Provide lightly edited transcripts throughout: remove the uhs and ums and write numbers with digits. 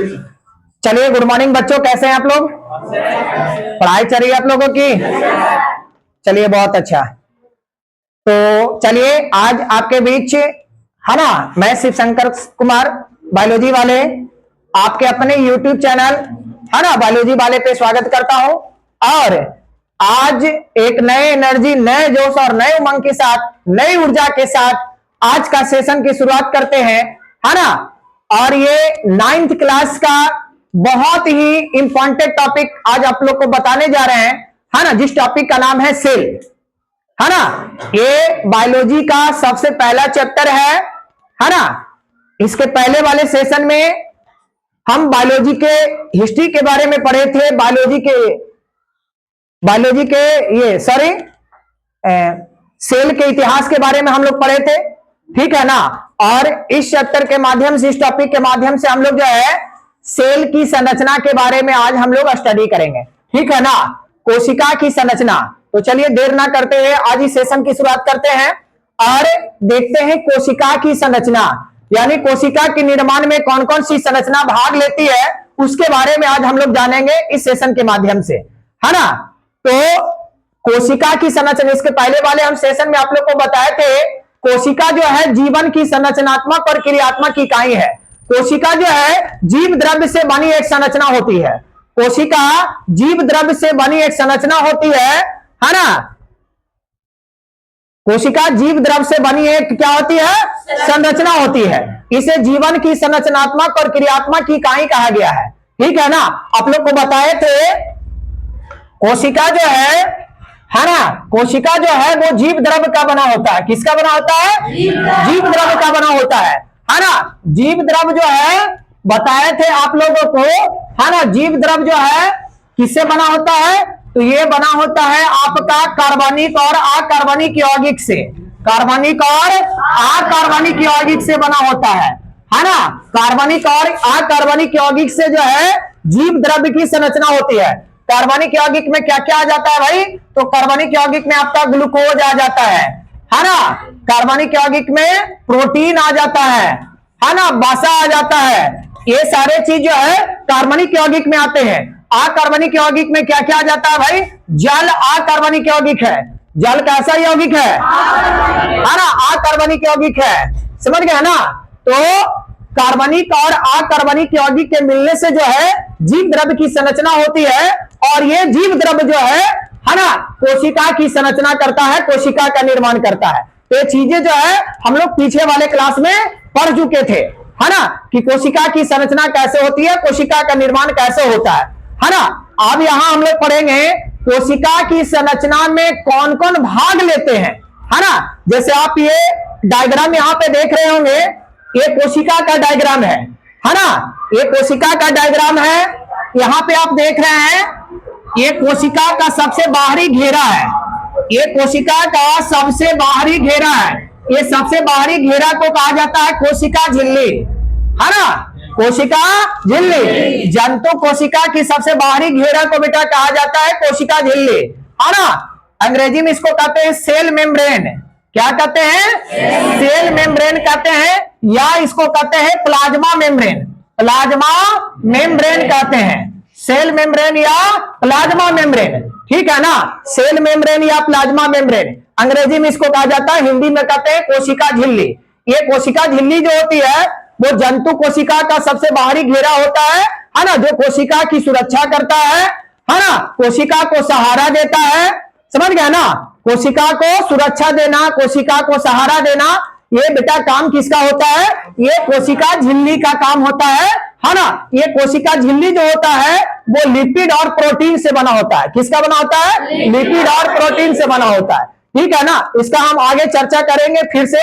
चलिए, good morning बच्चों, कैसे हैं आप लोग? पढ़ाई चल रही है आप लोगों की? चलिए, बहुत अच्छा। तो चलिए, आज आपके बीच है ना, मैं शिव शंकर कुमार बायोलॉजी वाले आपके अपने YouTube चैनल है ना बायोलॉजी वाले पे स्वागत करता हूं। और आज एक नए एनर्जी, नए जोश और नए उमंग के साथ, नई ऊर्जा के साथ आज का सेशन की शुरुआत करते हैं, है ना। और ये 9th क्लास का बहुत ही इंपॉर्टेंट टॉपिक आज आप लोग को बताने जा रहे हैं, है ना, जिस टॉपिक का नाम है सेल, है ना। ये बायोलॉजी का सबसे पहला चैप्टर है ना। इसके पहले वाले सेशन में हम बायोलॉजी के हिस्ट्री के बारे में पढ़े थे, बायोलॉजी के ये सेल के इतिहास के बारे में हम लोग पढ़े थे, ठीक है ना। और इस चैप्टर के माध्यम से, इस टॉपिक के माध्यम से हम लोग जो है सेल की संरचना के बारे में आज हम लोग स्टडी करेंगे, ठीक है ना, कोशिका की संरचना। तो चलिए देर ना करते हुए आज इस सेशन की शुरुआत करते हैं और देखते हैं कोशिका की संरचना, यानी कोशिका के निर्माण में कौन कौन सी संरचना भाग लेती है, उसके बारे में आज हम लोग जानेंगे इस सेशन के माध्यम से, है ना। तो कोशिका की संरचना, इसके पहले वाले हम सेशन में आप लोग को बताए थे, कोशिका जो है जीवन की संरचनात्मक और क्रियात्मक इकाई है। कोशिका जो है जीव द्रव्य से बनी एक संरचना होती है। कोशिका जीव द्रव्य से बनी एक संरचना होती है ना। कोशिका जीव द्रव्य से बनी एक क्या होती है? संरचना होती है। इसे जीवन की संरचनात्मक और क्रियात्मक इकाई कहा गया है, ठीक है ना। आप लोग को बताए थे कोशिका जो है ना, कोशिका जो है वो जीव द्रव्य का बना होता है। किसका बना होता है? जीव द्रव्य का बना होता है ना। जीव द्रव्य जो है बताए थे आप लोगों को, है ना। जीव द्रव्य जो है किससे बना होता है? तो ये बना होता है आपका कार्बनिक और अकार्बनिक यौगिक से। कार्बनिक और अकार्बनिक यौगिक से बना होता है ना। कार्बनिक और अकार्बनिक यौगिक से जो है जीव द्रव्य की संरचना होती है। कार्बनिक यौगिक में क्या क्या आ जाता है भाई? तो कार्बनिक यौगिक में आपका ग्लूकोज आ जाता है ना। कार्बनिक यौगिक में प्रोटीन आ जाता है ना, वसा आ जाता है। ये सारे चीज जो है कार्बनिक यौगिक में आते हैं। अकार्बनिक यौगिक में क्या क्या आ जाता है भाई? जल अकार्बनिक यौगिक है। जल कैसा यौगिक है ना? अकार्बनिक यौगिक है, समझ गए ना। तो कार्बनिक और अकार्बनिक यौगिक के मिलने से जो है जीव द्रव्य की संरचना होती है। और ये जीव द्रव्य जो है ना, कोशिका की संरचना करता है, कोशिका का निर्माण करता है। तो ये चीजें जो है हम लोग पीछे वाले क्लास में पढ़ चुके थे, है ना, कि कोशिका की संरचना कैसे होती है, कोशिका का निर्माण कैसे होता है ना। अब यहां हम लोग पढ़ेंगे कोशिका की संरचना में कौन कौन भाग लेते हैं, है ना। जैसे आप ये डायग्राम यहां पे देख रहे होंगे, ये कोशिका का डायग्राम है ना। ये कोशिका का डायग्राम है। यहां पे आप देख रहे हैं, ये कोशिका का सबसे बाहरी घेरा है। ये कोशिका का सबसे बाहरी घेरा है। ये सबसे बाहरी घेरा को कहा जाता है कोशिका झिल्ली, है ना। कोशिका झिल्ली, जंतु कोशिका की सबसे बाहरी घेरा को बेटा कहा जाता है कोशिका झिल्ली, है ना। अंग्रेजी में इसको कहते हैं सेल मेम्ब्रेन। क्या कहते हैं? सेल मेम्ब्रेन कहते हैं, या इसको कहते हैं प्लाज्मा मेम्ब्रेन। प्लाज्मा मेम्ब्रेन कहते हैं, सेल मेम्ब्रेन या प्लाज्मा मेम्ब्रेन, ठीक है ना। सेल मेम्ब्रेन या प्लाज्मा मेम्ब्रेन अंग्रेजी में इसको कहा जाता है, हिंदी में कहते हैं कोशिका झिल्ली। ये कोशिका झिल्ली जो होती है वो जंतु कोशिका का सबसे बाहरी घेरा होता है ना, जो कोशिका की सुरक्षा करता है ना, कोशिका को सहारा देता है, समझ गया ना। कोशिका को सुरक्षा देना, कोशिका को सहारा देना, ये बेटा काम किसका होता है? ये कोशिका झिल्ली का काम होता है ना। ये कोशिका झिल्ली जो होता है वो लिपिड और प्रोटीन से बना होता है। किसका बना होता है? लिपिड और प्रोटीन से बना होता है, ठीक है ना। इसका हम आगे चर्चा करेंगे फिर से,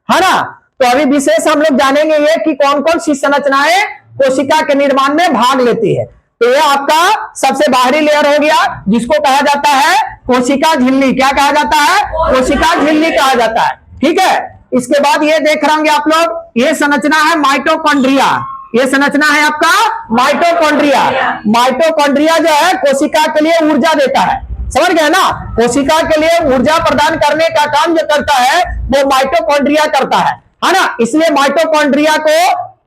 है ना। तो अभी विशेष हम लोग जानेंगे ये कि कौन कौन सी संरचनाएं कोशिका के निर्माण में भाग लेती है। तो ये आपका सबसे बाहरी लेयर हो गया, जिसको कहा जाता है कोशिका झिल्ली। क्या कहा जाता है? कोशिका झिल्ली कहा जाता है, ठीक है। इसके बाद ये देख रहे होंगे आप लोग, ये संरचना है माइटोकॉन्ड्रिया। ये संरचना है आपका माइटोकॉन्ड्रिया। माइटोकॉन्ड्रिया जो है कोशिका के लिए ऊर्जा देता है, समझ गए ना। कोशिका के लिए ऊर्जा प्रदान करने का काम जो करता है वो माइटोकॉन्ड्रिया करता है ना। इसलिए माइटोकॉन्ड्रिया को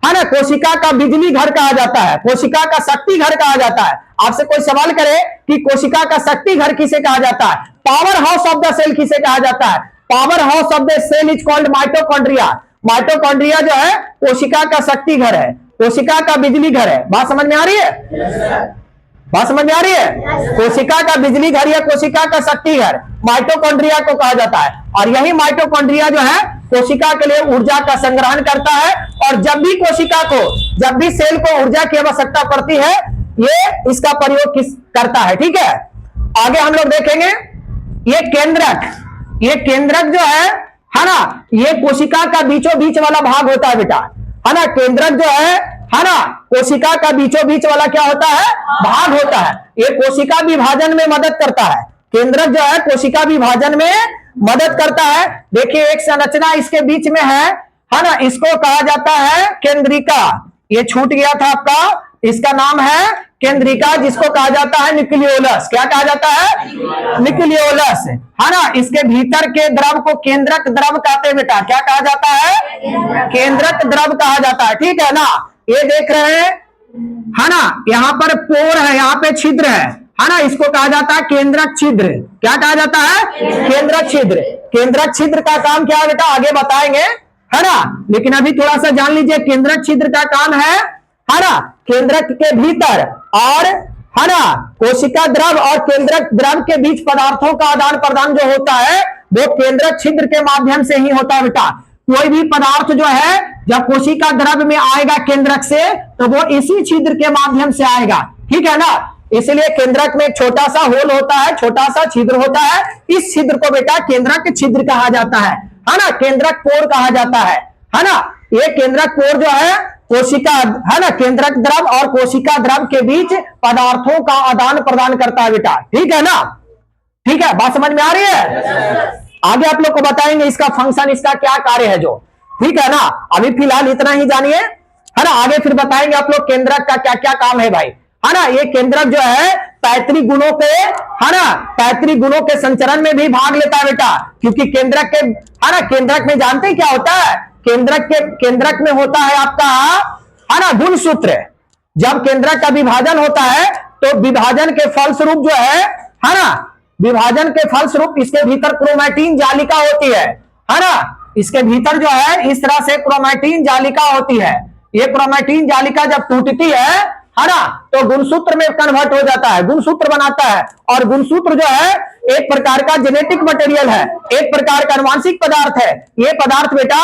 है ना, कोशिका का बिजली घर कहा जाता है, कोशिका का शक्ति घर कहा जाता है। आपसे कोई सवाल करे कि कोशिका का शक्ति घर किसे कहा जाता है, power house of the cell किसे कहा जाता है, power house of the cell is called mitochondria. Mitochondria जो है कोशिका का शक्ति घर है, कोशिका का बिजली घर है। बात समझ में आ रही है? बात समझ में आ रही है? कोशिका का बिजली घर या कोशिका का शक्ति घर माइटोकॉन्ड्रिया को कहा जाता है। और यही माइटोकॉन्ड्रिया जो है कोशिका के लिए ऊर्जा का संग्रहण करता है, और जब भी कोशिका को, जब भी सेल को ऊर्जा की आवश्यकता पड़ती है, ये इसका प्रयोग करता है। ठीक है, आगे हम लोग देखेंगे। ये केंद्रक जो है ना, ये कोशिका का बीचों बीच वाला भाग होता है बेटा, है ना। केंद्रक जो है ना, कोशिका का बीचों बीच वाला क्या होता है, भाग होता है। ये कोशिका विभाजन में मदद करता है। केंद्रक जो है कोशिका विभाजन में मदद करता है। देखिए एक संरचना इसके बीच में है ना, इसको कहा जाता है केंद्रिका। ये छूट गया था आपका, इसका नाम है केंद्रिका, जिसको कहा जाता है न्यूक्लियोलस। क्या कहा जाता है? न्यूक्लियोलस, है ना। इसके भीतर के द्रव को केंद्रक द्रव कहते हैं बेटा। क्या कहा जाता है? केंद्रक द्रव कहा जाता है। ठीक है ना। ये देख रहे हैं, है ना, यहाँ पर पोर है, यहाँ पे छिद्र है ना, इसको कहा जाता है केंद्रक छिद्र। क्या कहा जाता है? केंद्रक छिद्र। केंद्रक छिद्र का काम क्या है बेटा, आगे बताएंगे, है ना। लेकिन अभी थोड़ा सा जान लीजिए, केंद्रक छिद्र का काम है ना, केंद्रक के भीतर और, है ना, कोशिका द्रव और केंद्रक द्रव के बीच पदार्थों का आदान प्रदान जो होता है वो केंद्रक छिद्र के माध्यम से ही होता है बेटा। कोई भी पदार्थ जो है जब कोशिका द्रव में आएगा केंद्रक से, तो वो इसी छिद्र के माध्यम से आएगा। ठीक है ना। इसलिए केंद्रक में एक छोटा सा होल होता है, छोटा सा छिद्र होता है। इस छिद्र को बेटा केंद्रक छिद्र कहा जाता है ना, केंद्रक पोर कहा जाता है ना। ये केंद्रक पोर जो है कोशिका, है ना, केंद्रक द्रव और कोशिका द्रव के बीच पदार्थों का आदान प्रदान करता है बेटा। ठीक है ना। ठीक है, बात समझ में आ रही है? आगे आप लोग को बताएंगे इसका फंक्शन, इसका क्या कार्य है जो। ठीक है ना। अभी फिलहाल इतना ही जानिए, है ना। आगे फिर बताएंगे आप लोग केंद्रक का क्या क्या काम है भाई, है ना। ये केंद्रक जो है पैतृक गुणों के, है ना, पैतृक गुणों के संचरण में भी भाग लेता है बेटा। क्योंकि केंद्रक के, है ना, केंद्रक में जानते हैं क्या होता है, केंद्रक में होता है आपका, है ना, गुणसूत्र। जब केंद्रक का विभाजन होता है तो विभाजन के फलस्वरूप जो है ना, विभाजन के फलस्वरूप इसके भीतर क्रोमैटिन जालिका होती है ना। इसके भीतर जो है इस तरह से क्रोमैटिन जालिका होती है। ये क्रोमैटिन जालिका जब टूटती है ना, तो गुणसूत्र में कन्वर्ट हो जाता है, गुणसूत्र बनाता है। और गुणसूत्र जो है एक प्रकार का जेनेटिक मटेरियल है, एक प्रकार का आनुवांशिक पदार्थ है। ये पदार्थ बेटा,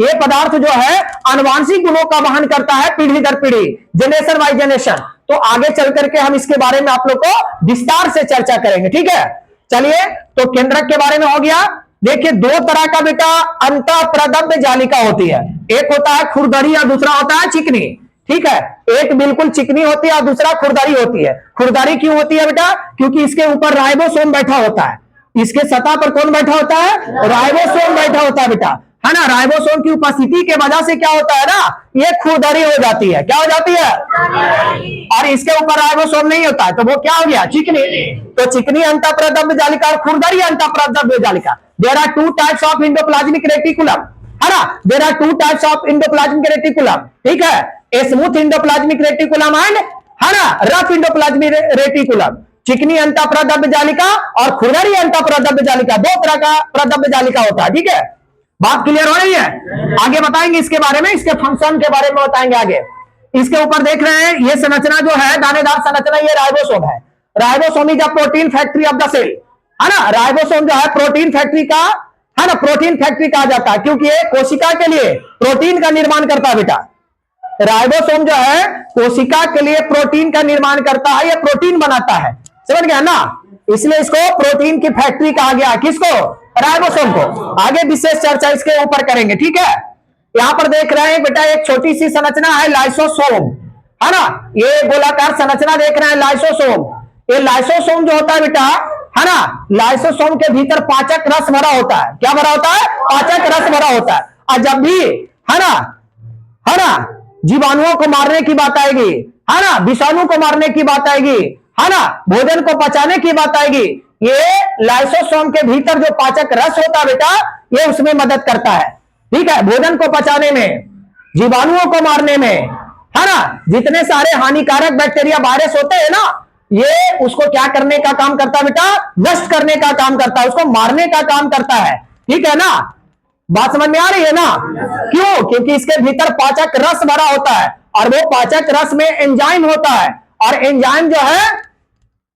ये पदार्थ जो है आनुवांशिक गुणों का वहन करता है पीढ़ी दर पीढ़ी, जनरेशन बाय जनरेशन। तो आगे चल करके हम इसके बारे में आप लोग को विस्तार से चर्चा करेंगे। ठीक है, चलिए। तो केंद्रक के बारे में हो गया। देखिए दो तरह का बेटा अंतःप्रदब्ध जालिका होती है। एक होता है खुरदरी और दूसरा होता है चिकनी। ठीक है, एक बिल्कुल चिकनी होती है और दूसरा खुरदरी होती है। खुरदरी क्यों होती है बेटा? क्योंकि इसके ऊपर राइबोसोम बैठा होता है। इसके सतह पर कौन बैठा होता है? राइबोसोम बैठा होता है बेटा, है ना। राइबोसोम की उपस्थिति के वजह से क्या होता है ना, ये खुरदरी हो जाती है। क्या हो जाती है? और इसके ऊपर राइबोसोम नहीं होता है, तो वो क्या हो गया? चिकनी। तो चिकनी अंतःप्रदब्ध जालिका और खुरदरी अंतःप्रदब्ध जालिका। There are two types of endoplasmic reticulum, है ना। There are two types of endoplasmic reticulum. ठीक है, स्मूथ इंडोप्लाज्मिक रेटिकुलम एंड, है ना, रफ इंडोप्लाज्मिक रेटिकुलम। चिकनी अंतःप्रदब्ध जालिका और खुरदरी अंतःप्रदब्ध जालिका, दो तरह का प्रदब्ध जालिका होता है। ठीक है, बात क्लियर हो रही है? आगे बताएंगे इसके बारे में, इसके फंक्शन के बारे में बताएंगे आगे। इसके ऊपर देख रहे हैं ये संरचना जो है दानेदार संरचना, ये राइबोसोम है। Ribosome is a protein factory of the cell, है ना। राइबोसोम जो है प्रोटीन फैक्ट्री का, है ना, प्रोटीन फैक्ट्री कहा जाता है क्योंकि ये कोशिका के लिए प्रोटीन का निर्माण करता है बेटा। राइबोसोम जो है कोशिका के लिए प्रोटीन का निर्माण करता है, ये प्रोटीन बनाता है। समझ गया ना, इसलिए इसको प्रोटीन की फैक्ट्री कहा गया। किसको? राइबोसोम को। आगे विशेष चर्चा इसके ऊपर करेंगे। ठीक है, यहां पर देख रहे हैं बेटा एक छोटी सी संरचना है लाइसोसोम, है ना। ये गोलाकार संरचना देख रहे हैं लाइसोसोम। ये लाइसोसोम जो होता है बेटा, है ना, लाइसोसोम के भीतर पाचक रस भरा होता है। क्या भरा होता है? पाचक रस भरा होता है। और जब भी, है ना, जीवाणुओं को मारने की बात आएगी, है ना, विषाणु को मारने की बात आएगी, है ना, भोजन को पचाने की बात आएगी, ये लाइसोसोम के भीतर जो पाचक रस होता है बेटा, ये उसमें मदद करता है। ठीक है, भोजन को पचाने में, जीवाणुओं को मारने में, है ना। जितने सारे हानिकारक बैक्टीरिया वायरस होते हैं ना, ये उसको क्या करने का काम करता है बेटा, नष्ट करने का काम करता है, उसको मारने का काम करता है, ठीक है ना। बात समझ में आ रही है ना। क्यों? क्योंकि इसके भीतर पाचक रस भरा होता है, और वो पाचक रस में एंजाइम होता है, और एंजाइम जो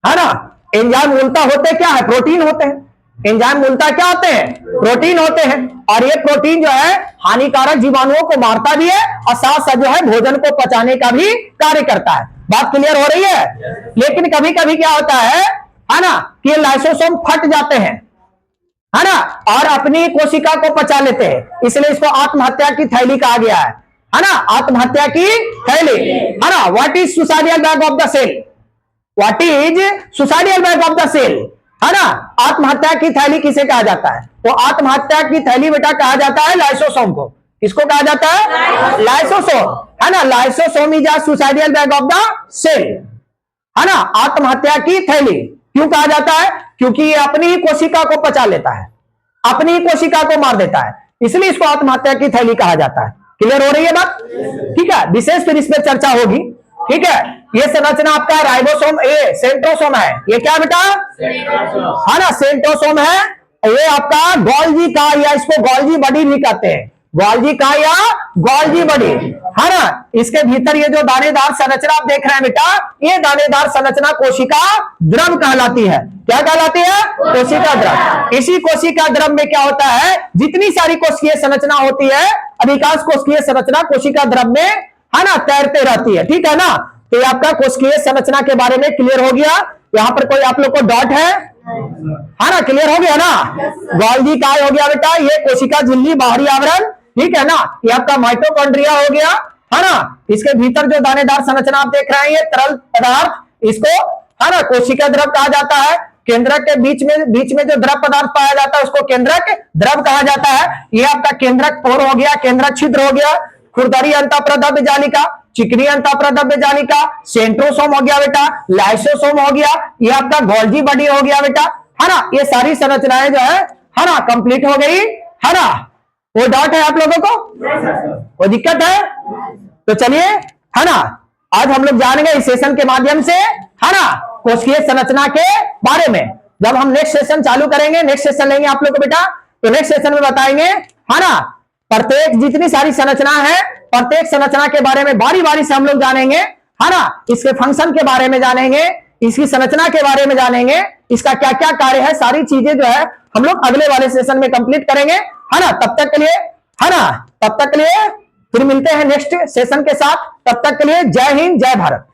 है ना, एंजाइम मूलतः होते क्या है, प्रोटीन होते हैं। एंजाइम मूलतः क्या होते हैं, प्रोटीन होते हैं, और ये प्रोटीन जो है हानिकारक जीवाणुओं को मारता भी है, और साथ साथ जो है भोजन को पचाने का भी कार्य करता है। बात क्लियर हो रही है। लेकिन कभी कभी क्या होता है ना, कि ये लाइसोसोम फट जाते हैं, है ना, और अपनी कोशिका को पचा लेते हैं, इसलिए इसको आत्महत्या की थैली कहा गया है ना, आत्महत्या की थैली, है ना। What is suicidal bag of the cell, what is suicidal bag of the cell, है ना। आत्महत्या की थैली किसे कहा जाता है, वो आत्महत्या की थैली बेटा कहा जाता है लाइसोसोम को। किसको कहा जाता है, लाइसोसोम, है ना। Lysosome is a suicidal bag of the cell, है ना। आत्महत्या की थैली क्यों कहा जाता है, क्योंकि ये अपनी ही कोशिका को पचा लेता है, अपनी ही कोशिका को मार देता है, इसलिए इसको आत्महत्या की थैली कहा जाता है। क्लियर हो रही है बात, ठीक है। विशेष फिर इस पर चर्चा होगी, ठीक है। ये संरचना आपका राइबोसोम, ये सेंट्रोसोम है, ये क्या बेटा, है ना, सेंट्रोसोम है। ये आपका गोल्जी का, या इसको गोल्जी बॉडी भी कहते हैं, गोल्जी का या गोल्जी बॉडी, है ना। इसके भीतर ये जो दानेदार संरचना आप देख रहे हैं बेटा, ये दानेदार संरचना कोशिका द्रव कहलाती है। क्या कहलाती है, कोशिका द्रव। इसी कोशिका द्रव में क्या होता है, जितनी सारी कोशिकीय संरचना होती है, अधिकांश कोशिकीय संरचना कोशिका द्रव में, है ना, तैरते रहती है, ठीक है ना। तो ये आपका कोशिकीय संरचना के बारे में क्लियर हो गया। यहां पर कोई आप लोग को डॉट है ना, क्लियर हो गया ना। गोल्जी काय हो गया बेटा, ये कोशिका झिल्ली, बाहरी आवरण, ठीक है ना। ये आपका माइटोकॉन्ड्रिया हो गया, है ना। इसके भीतर जो दानेदार संरचना आप देख रहे हैं, ये तरल पदार्थ, इसको, है ना, कोशिका द्रव कहा जाता है। केंद्रक के बीच में जो द्रव पदार्थ पाया जाता है, उसको केंद्रक द्रव कहा जाता है। ये आपका केंद्रक पोर हो गया, केंद्रक छिद्र हो गया, खुरदरी अंतःप्रद्रव्य जालिका, चिकनी अंतःप्रद्रव्य जालिका, सेंट्रोसोम हो गया बेटा, लाइसोसोम हो गया, ये आपका गोल्जी बॉडी हो गया बेटा, है ना। ये सारी संरचनाएं जो है ना, कंप्लीट हो गई, है ना। वो डाउट है आप लोगों को, वो दिक्कत है, तो चलिए, है ना, आज हम लोग जानेंगे इस सेशन के माध्यम से, है ना, कोशिकीय संरचना के बारे में। जब हम नेक्स्ट सेशन चालू करेंगे, नेक्स्ट सेशन लेंगे आप लोग को बेटा, तो नेक्स्ट सेशन में बताएंगे, है ना, प्रत्येक जितनी सारी संरचना है, प्रत्येक संरचना के बारे में बारी बारी से हम लोग जानेंगे, है ना। इसके फंक्शन के बारे में जानेंगे, इसकी संरचना के बारे में जानेंगे, इसका क्या क्या कार्य है, सारी चीजें जो है हम लोग अगले वाले सेशन में कंप्लीट करेंगे, है ना। तब तक के लिए, है ना, तब तक के लिए फिर मिलते हैं नेक्स्ट सेशन के साथ। तब तक के लिए जय हिंद, जय भारत।